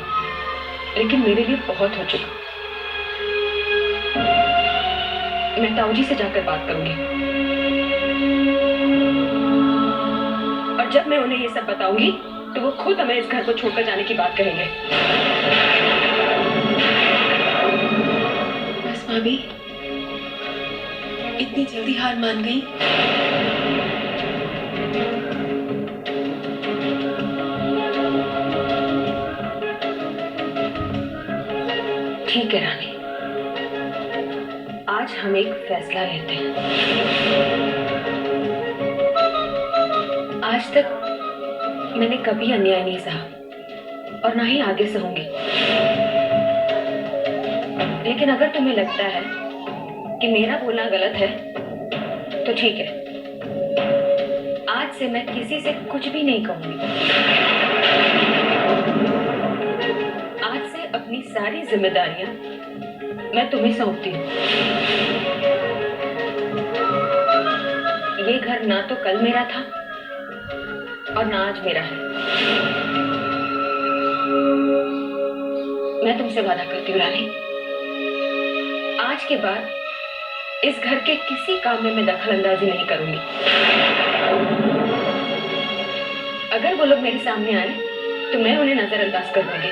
Speaker 10: लेकिन मेरे लिए बहुत हो चुका। मैं ताऊजी से जाकर बात करूंगी, और जब मैं उन्हें ये सब बताऊंगी तो वो खुद हमें इस घर को छोड़कर जाने की बात कहेंगे।
Speaker 1: बस भाभी, इतनी जल्दी हार मान गई?
Speaker 10: ठीक है रानी, आज हम एक फैसला लेते हैं। आज तक मैंने कभी अन्याय नहीं सहा, और ना ही आगे सहूंगी। लेकिन अगर तुम्हें लगता है कि मेरा बोलना गलत है तो ठीक है, आज से मैं किसी से कुछ भी नहीं कहूंगी। आज से अपनी सारी जिम्मेदारियां मैं तुम्हें सौंपती हूँ। ये घर ना तो कल मेरा था और ना आज मेरा है। मैं तुमसे वादा करती हूँ रानी, आज के बाद इस घर के किसी काम में मैं दखल अंदाजी नहीं करूंगी। अगर वो लोग मेरे सामने आए तो मैं उन्हें नजरअंदाज कर दूंगी।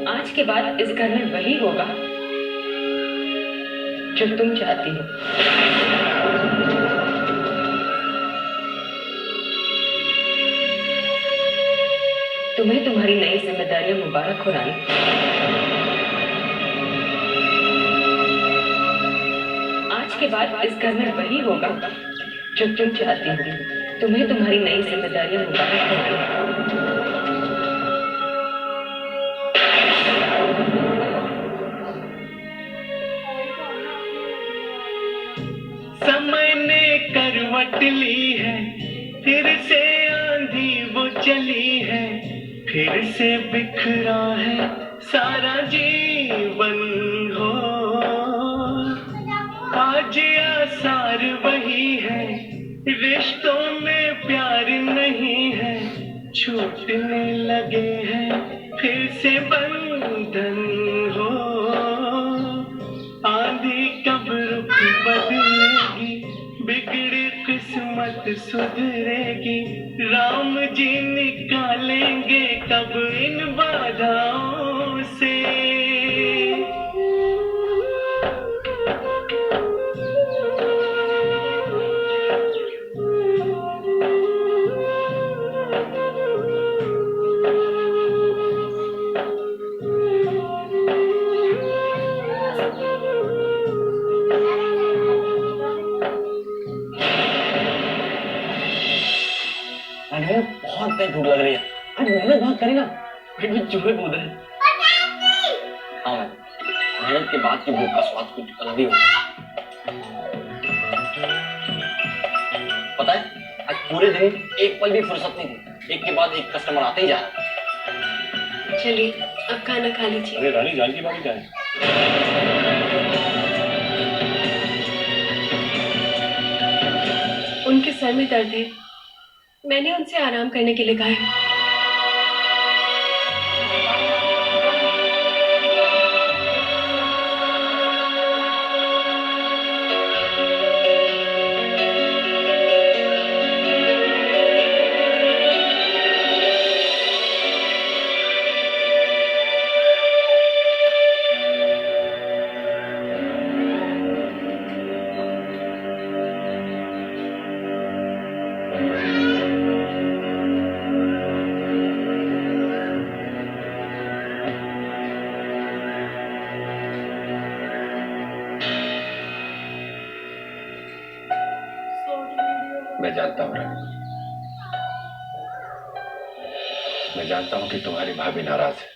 Speaker 10: आज के बाद इस घर में वही होगा जो तुम चाहती हो। तुम्हें तुम्हारी नई जिम्मेदारियां मुबारक हो रानी। आज के बाद इस घर में वही होगा जो तुम चाहती हो। तुम्हें तुम्हारी नई जिम्मेदारियां मुबारक हो रानी।
Speaker 8: समय ने करवट ली है, फिर से आंधी वो चली है, फिर से बिखरा है सारा जीवन हो। आज आसार वही है, रिश्तों में प्यार नहीं है, छूटने लगे हैं फिर से बंधन हो। आंधी कब रुख बदलेगी, बिगड़ी किस्मत सुधरेगी, राम जी निकालेंगे कब इन बाधाओं से।
Speaker 6: बहुत तेज भूख लग रही है। आज मेहनत बहुत करी ना, पेट में चूहे कूद रहे। हाँ मैं मेहनत के बाद की भूख का स्वाद कुछ अलग ही होता। पता है आज पूरे दिन एक पल भी फुर्सत नहीं थी, एक के बाद एक कस्टमर आते ही जा रहा।
Speaker 1: चलिए अब खाना खा लीजिए।
Speaker 9: अरे रानी, जानकी भाभी क्या है?
Speaker 1: उनके सर में दर्द है, मैंने उनसे आराम करने के लिए कहा है।
Speaker 7: मैं जानता हूँ रानी, मैं जानता हूँ कि तुम्हारी भाभी नाराज है।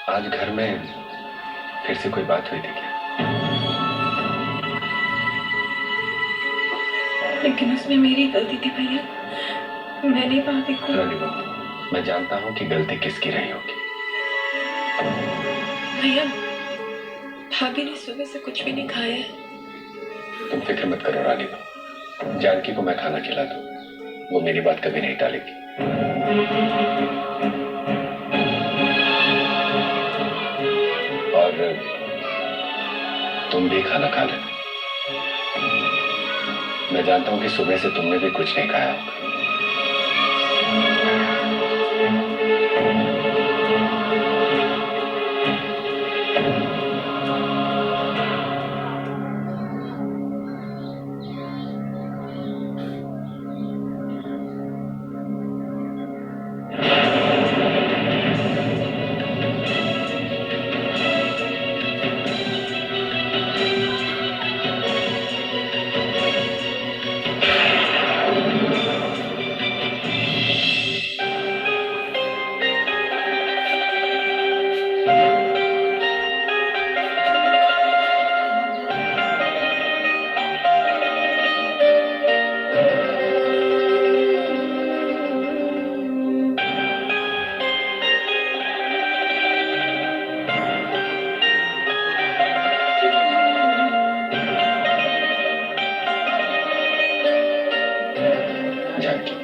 Speaker 7: आज घर में फिर से कोई बात हुई थी क्या?
Speaker 11: लेकिन उसमें मेरी गलती थी भैया, मैंने भाभी को।
Speaker 7: रानी बाबू, मैं जानता हूँ कि गलती किसकी रही होगी।
Speaker 11: भैया, भाभी ने सुबह से कुछ भी नहीं खाया है।
Speaker 7: तुम फिक्र मत करो रानी बाबू, जानकी को मैं खाना खिला दूं, वो मेरी बात कभी नहीं टालेगी। और तुम भी खाना खा लेना। मैं जानता हूं कि सुबह से तुमने भी कुछ नहीं खाया होगा।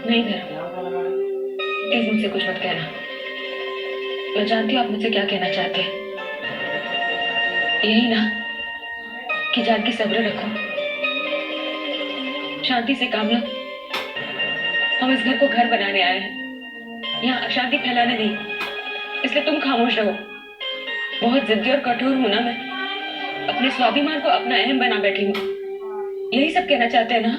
Speaker 11: नहीं धर्म, प्लीज मुझसे कुछ मत कहना। मैं जानती हूँ आप मुझसे क्या कहना चाहते हैं। यही ना कि जानकी सब्र रखो, शांति से काम लो। हम इस घर को घर बनाने आए हैं, यहाँ अशांति फैलाने नहीं। इसलिए तुम खामोश रहो। बहुत जिद्दी और कठोर हूं ना मैं, अपने स्वाभिमान को अपना अहम बना बैठी हूँ। यही सब कहना चाहते हैं ना?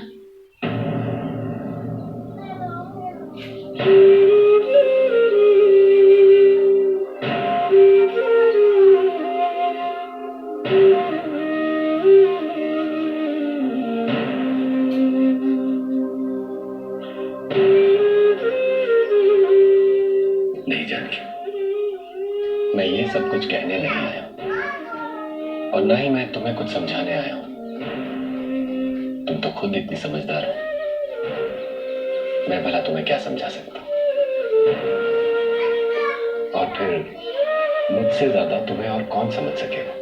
Speaker 7: नहीं जानकी, मैं ये सब कुछ कहने नहीं आया और ना ही मैं तुम्हें कुछ समझाने आया हूं। तुम तो खुद इतनी समझदार हो, मैं भला तुम्हें क्या समझा सकता हूं। और फिर मुझसे ज्यादा तुम्हें और कौन समझ सकेगा।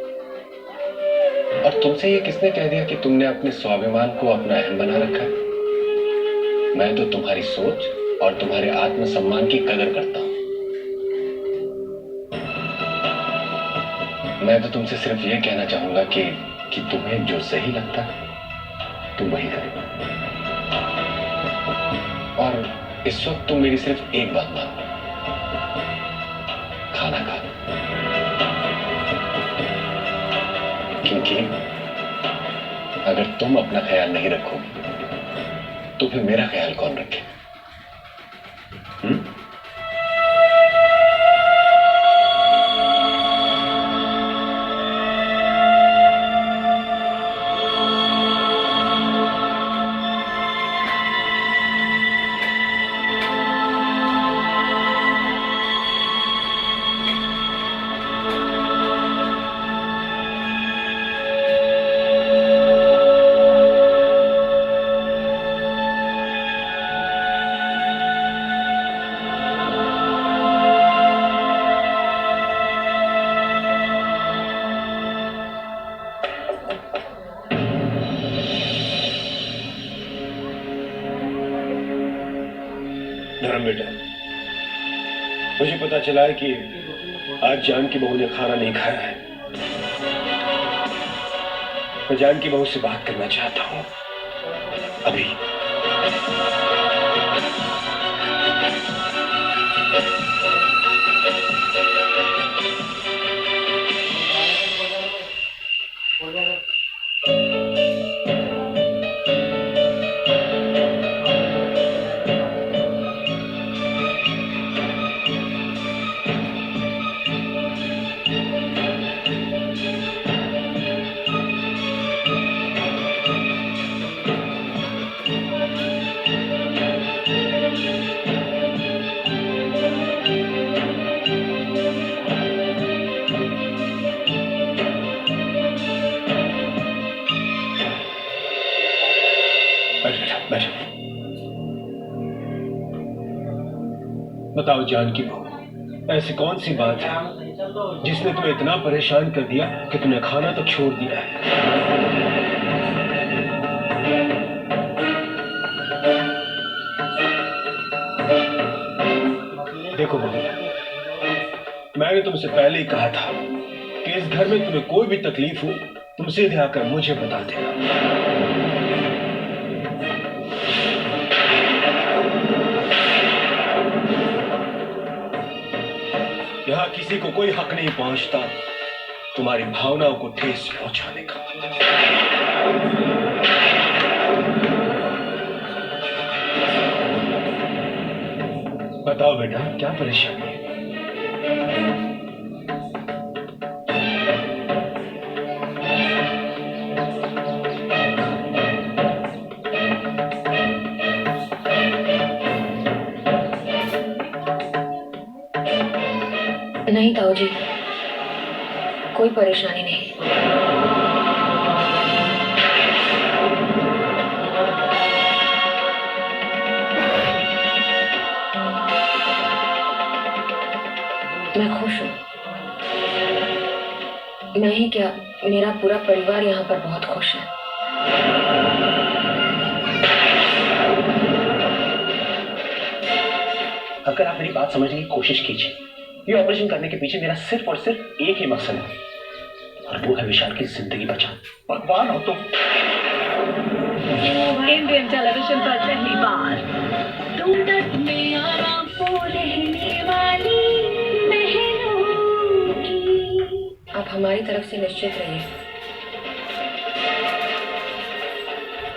Speaker 7: और तुमसे ये किसने कह दिया कि तुमने अपने स्वाभिमान को अपना अहम बना रखा है? मैं तो तुम्हारी सोच और तुम्हारे आत्मसम्मान की कदर करता हूं। मैं तो तुमसे सिर्फ ये कहना चाहूंगा कि तुम्हें जो सही लगता है तुम वही करो। और इस वक्त तुम मेरी सिर्फ एक बात मानो, खाना खा। क्योंकि अगर तुम अपना ख्याल नहीं रखोगे तो फिर मेरा ख्याल कौन रखे?
Speaker 2: धर्म बेटा, मुझे पता चला है कि आज जानकी बहू ने खाना नहीं खाया है। मैं जानकी बहू से बात करना चाहता हूँ अभी।
Speaker 7: बताओ जानकी बहू, ऐसी कौन सी बात है जिसने तुम्हें इतना परेशान कर दिया कि तुमने खाना तो छोड़ दिया है? देखो बहू, मैंने तुमसे पहले ही कहा था कि इस घर में तुम्हें कोई भी तकलीफ हो तुम सीधे आकर मुझे बता देना। यहां किसी को कोई हक नहीं पहुंचता तुम्हारी भावनाओं को ठेस पहुंचाने का। बताओ बेटा, क्या परेशानी है?
Speaker 11: नहीं ताऊ जी, कोई परेशानी नहीं। मैं खुश हूँ। मैं ही क्या, मेरा पूरा परिवार यहाँ पर बहुत खुश है।
Speaker 2: अगर आप मेरी बात समझने की कोशिश कीजिए, ये ऑपरेशन करने के पीछे मेरा सिर्फ और सिर्फ एक ही मकसद है, और वो है विशाल की जिंदगी बचाना। भगवान हो तुम।
Speaker 3: इंडियन टेलीविजन पर पहली बार तुम तक में आराम को रहने वाली बहनों की।
Speaker 11: आप हमारी तरफ से निश्चित रहिए,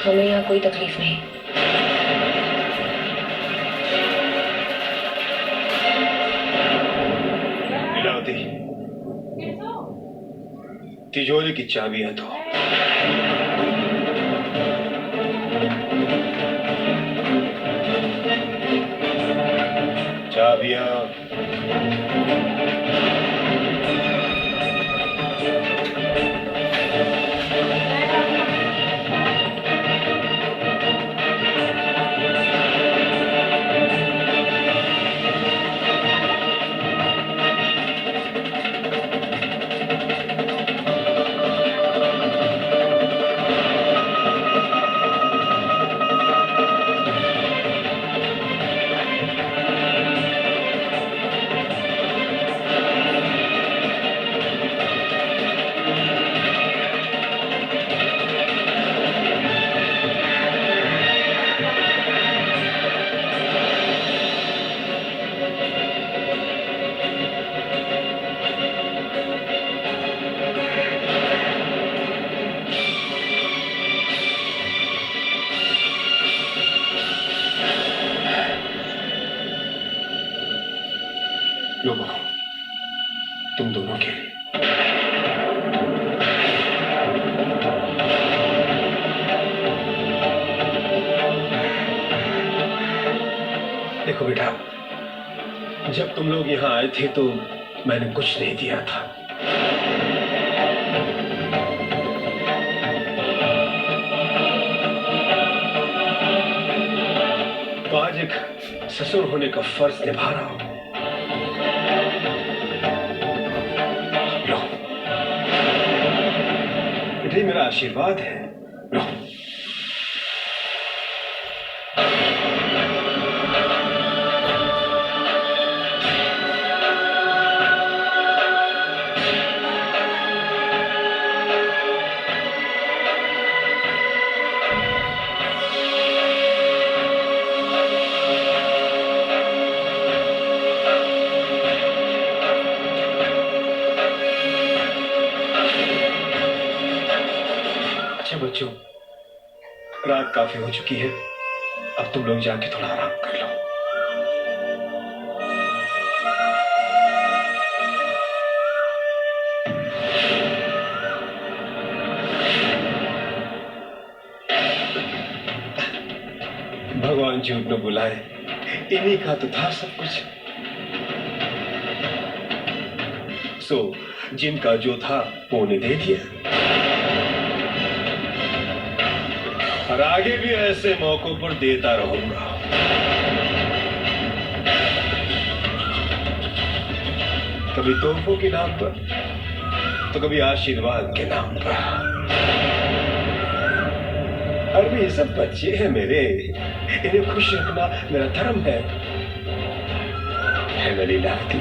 Speaker 11: हमें यहाँ कोई तकलीफ नहीं।
Speaker 7: तिजोरी की चाबियां दो। चाबियां। लो बहू, तुम दोनों के लिए। देखो बेटा, जब तुम लोग यहाँ आए थे तो मैंने कुछ नहीं दिया था। तो आज एक ससुर होने का फर्ज निभा रहा हूं। ये मेरा आशीर्वाद है। लो। बच्चों, रात काफी हो चुकी है, अब तुम लोग जाके थोड़ा आराम कर लो। भगवान झूठ न बुलाए, इन्हीं का तो था सब कुछ। सो जिनका जो था वो उन्हें दे दिया, और आगे भी ऐसे मौकों पर देता रहूंगा। कभी तोहफों के नाम पर तो कभी आशीर्वाद के नाम पर। अरे ये सब बच्चे हैं मेरे, इन्हें खुश रखना मेरा धर्म है मेरी लाडली।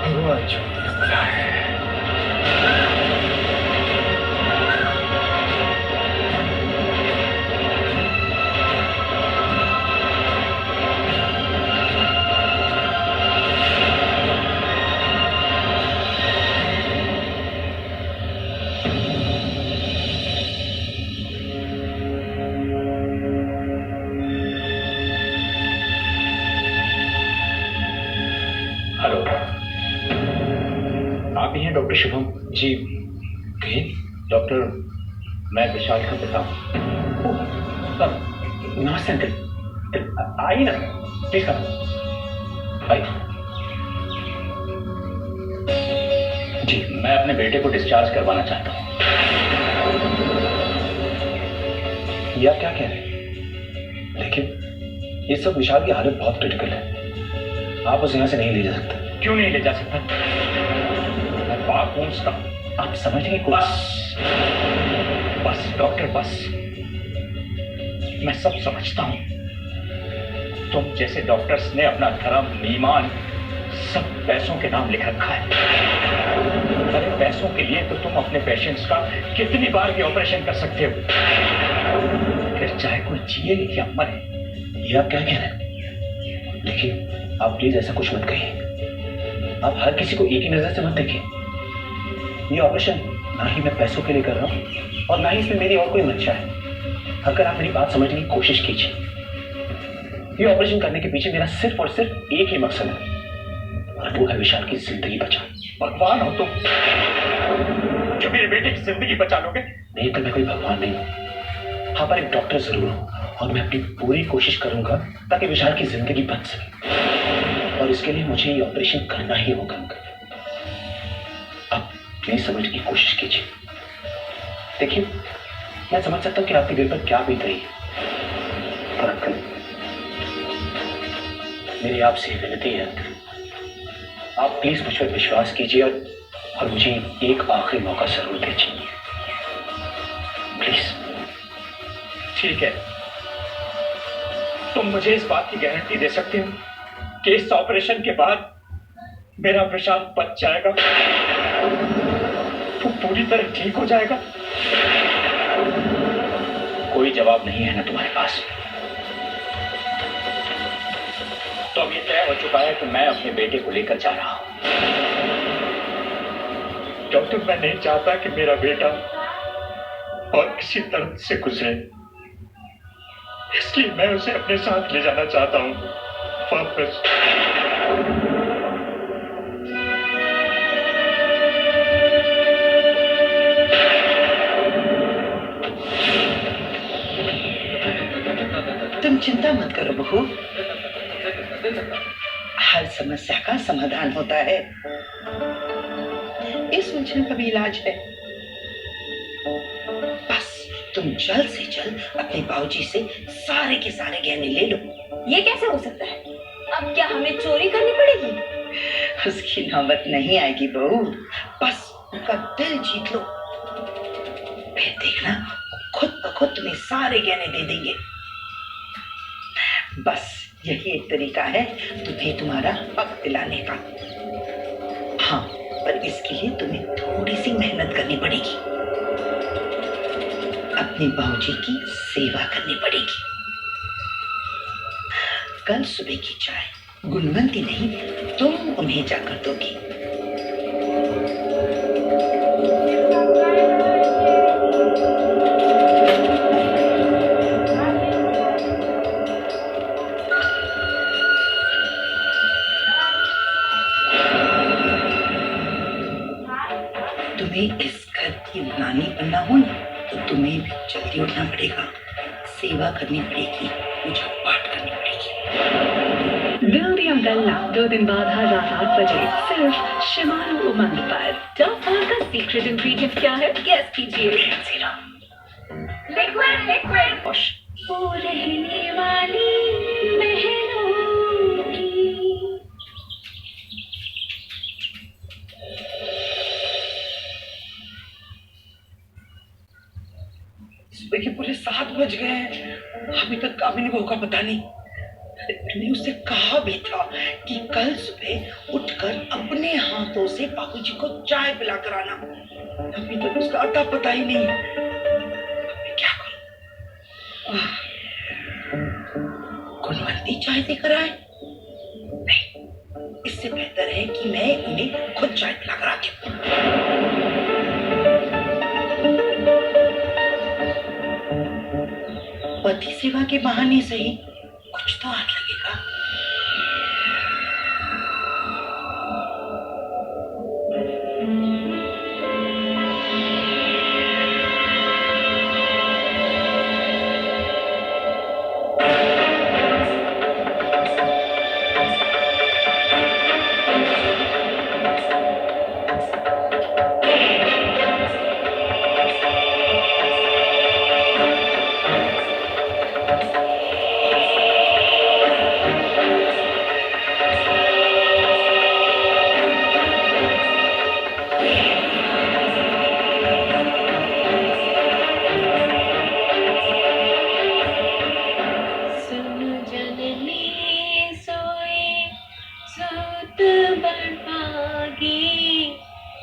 Speaker 7: भगवान जो करता है।
Speaker 5: हेलो, आप ही हैं डॉक्टर शुभम?
Speaker 2: जी कहिए।
Speaker 5: डॉक्टर, मैं विशाल का पिता हूँ। नमस्ते अंकल, आइए ना प्लीज। आइए। जी, मैं अपने बेटे को डिस्चार्ज करवाना चाहता हूँ।
Speaker 2: ये आप क्या कह रहे हैं? लेकिन ये सब विशाल की हालत बहुत क्रिटिकल है, आप उसे यहाँ से नहीं ले जा सकते।
Speaker 5: क्यों नहीं ले जा सकता? मैं बाप हूं उसका, आप समझने की बस डॉक्टर बस, मैं सब समझता हूं। तुम जैसे डॉक्टर्स ने अपना धर्म ईमान सब पैसों के नाम लिख रखा है। अरे पैसों के लिए तो तुम अपने पेशेंट्स का कितनी बार भी ऑपरेशन कर सकते हो, फिर चाहे कोई जिए या मरे।
Speaker 2: ये आप क्या कह रहे हैं? लेकिन आप प्लीज ऐसा कुछ मत कहिए। आप हर किसी को एक ही नजर से मत देखिए। ये ऑपरेशन ना ही मैं पैसों के लिए कर रहा हूँ और ना ही इसमें मेरी और कोई मंशा है। अगर आप मेरी बात समझने की कोशिश कीजिए, ये ऑपरेशन करने के पीछे मेरा सिर्फ और सिर्फ एक ही मकसद है और वो है विशाल की जिंदगी बचाना।
Speaker 5: भगवान हो तुम जो मेरे बेटे की जिंदगी बचा लोगे?
Speaker 2: नहीं तो मैं कोई भगवान नहीं हूँ, हाँ पर एक डॉक्टर जरूर हूँ और मैं अपनी पूरी कोशिश करूंगा ताकि विशाल की जिंदगी बच सके और इसके लिए मुझे ये ऑपरेशन करना ही होगा। आप प्लीज समझने की कोशिश कीजिए। देखिए, मैं समझ सकता हूँ कि आपके दिल पर क्या बीत रही है, पर अंकल मेरी आपसे विनती है, आप प्लीज मुझ पर विश्वास कीजिए और मुझे एक आखिरी मौका जरूर दीजिए प्लीज।
Speaker 5: ठीक है, तुम मुझे इस बात की गारंटी दे सकते हो कि इस ऑपरेशन के बाद मेरा विशाल बच जाएगा, वो पूरी तरह ठीक हो जाएगा?
Speaker 2: कोई जवाब नहीं है ना तुम्हारे पास?
Speaker 5: तो अब ये तय हो चुका है कि मैं अपने बेटे को लेकर जा रहा हूं। डॉक्टर, मैं नहीं चाहता कि मेरा बेटा और किसी दर्द से गुजरे, इसलिए मैं उसे अपने साथ ले जाना चाहता हूं वापस।
Speaker 4: तुम चिंता मत करो बहू, हर समस्या का समाधान होता है, इस उलझन का भी इलाज है। बस तुम जल्द से जल्द अपने बाबूजी से सारे के सारे गहने ले लो।
Speaker 10: ये कैसे हो सकता है? अब क्या हमें चोरी करनी पड़ेगी?
Speaker 4: उसकी नौबत नहीं आएगी बहू, बस उनका दिल जीत लो, फिर देखना खुद ब खुद तुम्हें सारे गहने दे देंगे। बस यही एक तरीका है तुम्हें तुम्हारा हक दिलाने का। हाँ, पर इसके लिए तुम्हें थोड़ी सी मेहनत करनी पड़ेगी, अपने बाबूजी की सेवा करनी पड़ेगी। कल सुबह की चाय गुणवंती नहीं तुम उन्हें जाकर दोगी। तुम्हें इस घर की रानी बनना हो ना, तो तुम्हें भी जल्दी उठना पड़ेगा, सेवा करनी पड़ेगी, पूजा पाठ करनी पड़ेगी।
Speaker 12: दिल दिया गल्ला 2 दिन बाद हर रात 8 बजे सिर्फ शिमारू उमंग पर। टॉप का सीक्रेट इंग्रेडिएंट क्या है? गेस कीजिए। लिक्विड लिक्विड वो रहने वाली महलों की
Speaker 4: सुबह के पूरे 7 बज गए हैं, अभी तक कामिनी बहू का पता नहीं। मैंने उससे कहा भी था कि कल सुबह उठकर अपने हाथों से बाबूजी को चाय पिला कर आना, अभी तक उसका अता पता ही नहीं है। मैं क्या करूं? गुणवंती चाय देकर आए? नहीं, इससे बेहतर है कि मैं उन्हें खुद चाय पिला कर आती हूँ। पति सेवा के बहाने से ही कुछ तो हाथ लगेगा।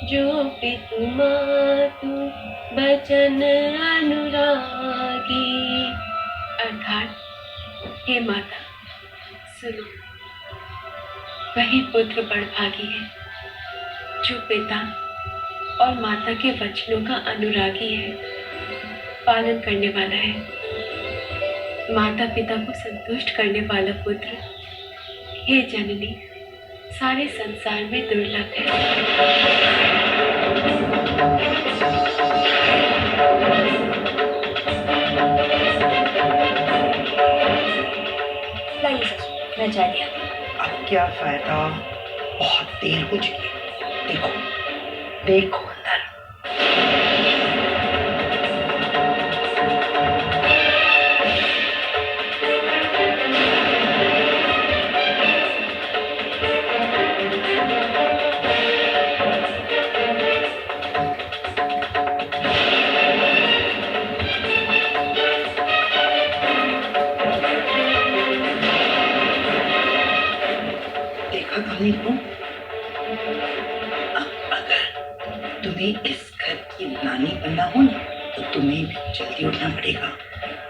Speaker 1: जो पितु मातु बचन अनुरागी। अर्थात हे माता सुनो, वही पुत्र बड़भागी है जो पिता और माता के वचनों का अनुरागी है, पालन करने वाला है। माता पिता को संतुष्ट करने वाला पुत्र हे जननी सारे संसार में दुर्लभ है।
Speaker 3: लाइए ससुर, मैं चाय लिया।
Speaker 4: अब क्या फायदा, बहुत देर हो चुकी है। देखो देखो अंदर। अगर तुम्हें इस घर की रानी बनना हो ना, तो तुम्हें भी जल्दी उठना पड़ेगा,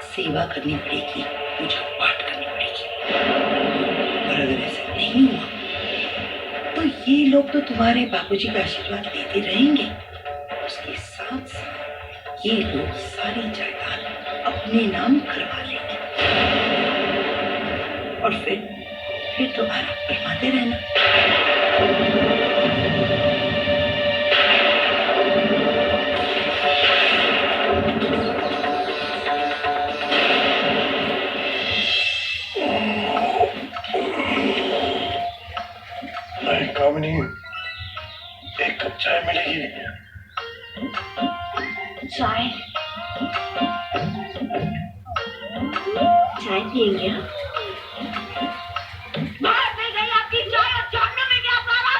Speaker 4: सेवा करनी पड़ेगी, पूजा पाठ करनी पड़ेगी। और अगर ऐसा नहीं हुआ तो ये लोग तो तुम्हारे बाबूजी का आशीर्वाद लेते रहेंगे, उसके साथ साथ ये लोग सारी जायदाद अपने नाम करवा लेंगे और फिर तो आराम फरमाते रहना।
Speaker 2: कामिनी, एक कप चाय मिलेगी?
Speaker 3: चाय चाय पियेंगे? बाहर में गई आपकी चाय और जानने में क्या सारा?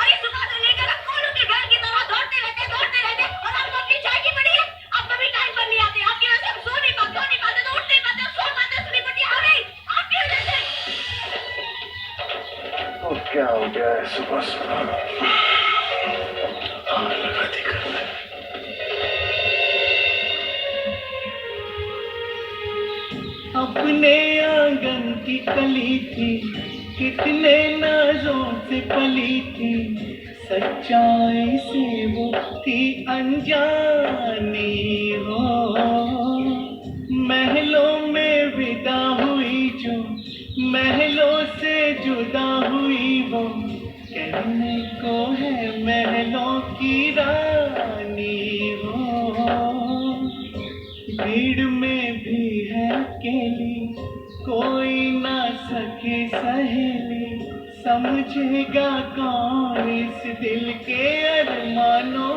Speaker 3: अरे सुबह से लेकर अब कोलू के घर की तरह दौड़ते रहते और आपको अपनी चाय की पड़ी है। आप कभी टाइम पर नहीं आते, आपकी वजह से हम सो नहीं पाते, तो उठ नहीं पाते, सो पाते, सुनी पड़ती है हमें आपकी वजह से।
Speaker 2: तो क्या हो गया है सुबह सुबह? लगाती करना।
Speaker 8: अपने आंगन की कली थी, कितने नाजों से पली थी, सच्चाई से वो थी अनजानी हो। महलों में विदा हुई जो, महलों से जुदा हुई वो, कहने को है महलों की रानी हो। भीड़ में भी है अकेली, कोई ना सके सहेली, समझेगा कौन इस दिल के अरमानों